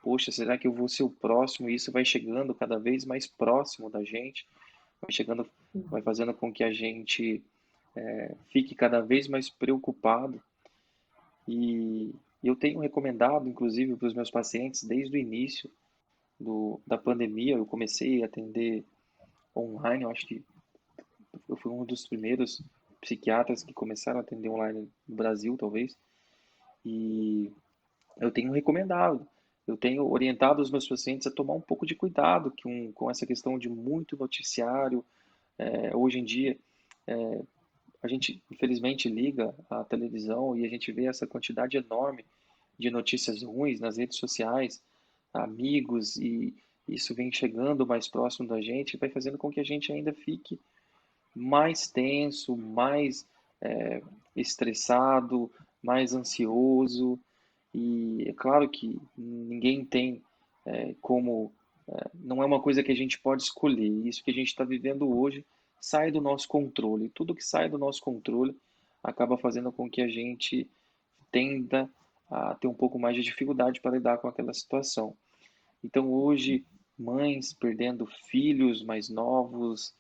poxa, será que eu vou ser o próximo? E isso vai chegando cada vez mais próximo da gente, vai chegando, vai fazendo com que a gente fique cada vez mais preocupado. E eu tenho recomendado, inclusive, para os meus pacientes, desde o início da pandemia, eu comecei a atender online, eu acho que eu fui um dos primeiros psiquiatras que começaram a atender online no Brasil, talvez, e eu tenho recomendado, eu tenho orientado os meus pacientes a tomar um pouco de cuidado com essa questão de muito noticiário. Hoje em dia, a gente infelizmente liga a televisão e a gente vê essa quantidade enorme de notícias ruins nas redes sociais, amigos, e isso vem chegando mais próximo da gente, vai fazendo com que a gente ainda fique mais tenso, mais estressado, mais ansioso. E é claro que ninguém tem como. Não é uma coisa que a gente pode escolher. Isso que a gente está vivendo hoje sai do nosso controle. Tudo que sai do nosso controle acaba fazendo com que a gente tenda a ter um pouco mais de dificuldade para lidar com aquela situação. Então, hoje, mães perdendo filhos mais novos,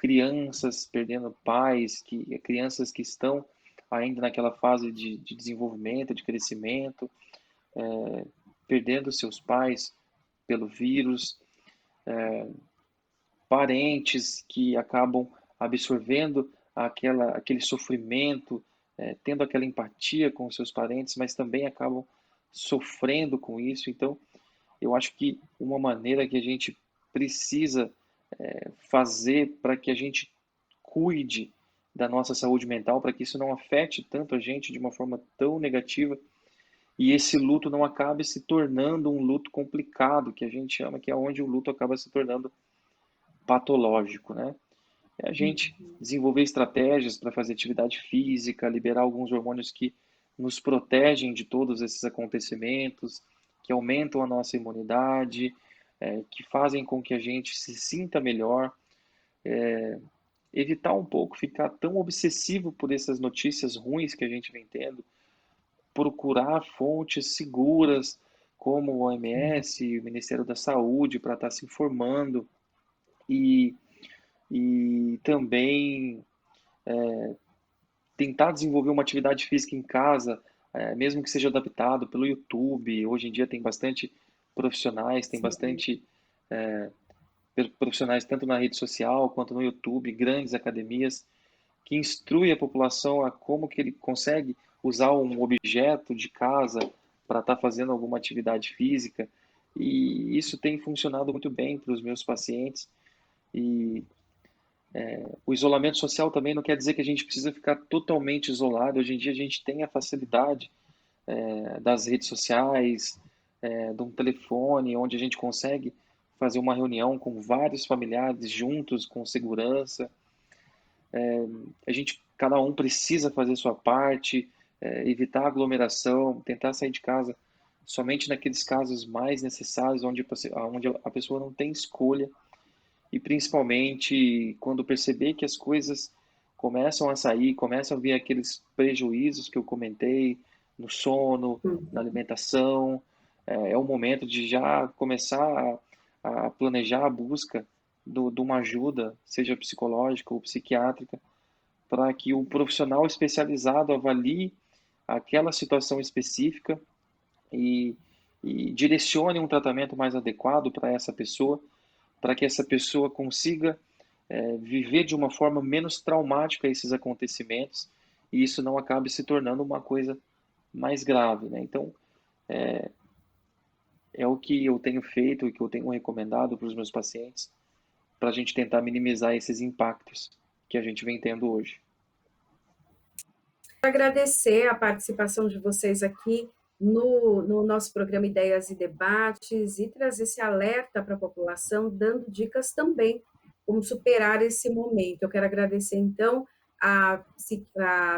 crianças perdendo pais, crianças que estão ainda naquela fase de desenvolvimento, de crescimento, perdendo seus pais pelo vírus, parentes que acabam absorvendo aquele sofrimento, tendo aquela empatia com os seus parentes, mas também acabam sofrendo com isso. Então, eu acho que uma maneira que a gente precisa fazer para que a gente cuide da nossa saúde mental, para que isso não afete tanto a gente de uma forma tão negativa e esse luto não acabe se tornando um luto complicado, que a gente chama, que é onde o luto acaba se tornando patológico, né? É a gente desenvolver estratégias para fazer atividade física, liberar alguns hormônios que nos protegem de todos esses acontecimentos, que aumentam a nossa imunidade, que fazem com que a gente se sinta melhor, evitar um pouco ficar tão obsessivo por essas notícias ruins que a gente vem tendo, procurar fontes seguras, como o OMS, o Ministério da Saúde, para estar se informando e, e também tentar desenvolver uma atividade física em casa, mesmo que seja adaptado pelo YouTube. Hoje em dia tem bastante profissionais, tem Sim. bastante profissionais tanto na rede social quanto no YouTube, grandes academias que instrui a população a como que ele consegue usar um objeto de casa para estar fazendo alguma atividade física. E isso tem funcionado muito bem para os meus pacientes. E o isolamento social também não quer dizer que a gente precisa ficar totalmente isolado. Hoje em dia a gente tem a facilidade das redes sociais, de um telefone, onde a gente consegue fazer uma reunião com vários familiares juntos, com segurança. A gente, cada um precisa fazer sua parte, evitar aglomeração, tentar sair de casa somente naqueles casos mais necessários, onde a pessoa não tem escolha, e principalmente quando perceber que as coisas começam a sair, começam a vir aqueles prejuízos que eu comentei no sono, na Uhum. alimentação, é o momento de já começar a planejar a busca de uma ajuda, seja psicológica ou psiquiátrica, para que o profissional especializado avalie aquela situação específica e, e direcione um tratamento mais adequado para essa pessoa, para que essa pessoa consiga viver de uma forma menos traumática esses acontecimentos e isso não acabe se tornando uma coisa mais grave, né? Então, é o que eu tenho feito e que eu tenho recomendado para os meus pacientes, para a gente tentar minimizar esses impactos que a gente vem tendo hoje. Agradecer a participação de vocês aqui no nosso programa Ideias e Debates e trazer esse alerta para a população, dando dicas também como superar esse momento. Eu quero agradecer, então, a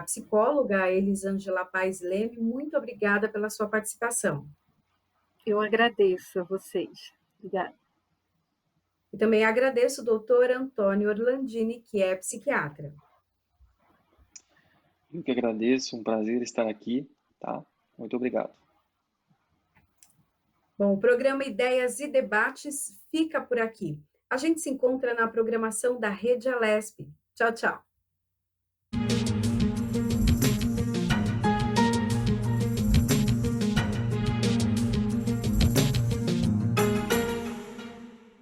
psicóloga Elisângela Paes Leme. Muito obrigada pela sua participação. Eu agradeço a vocês. Obrigada. E também agradeço o doutor Antônio Orlandini, que é psiquiatra. Eu que agradeço, um prazer estar aqui, tá? Muito obrigado. Bom, o programa Ideias e Debates fica por aqui. A gente se encontra na programação da Rede Alesp. Tchau, tchau.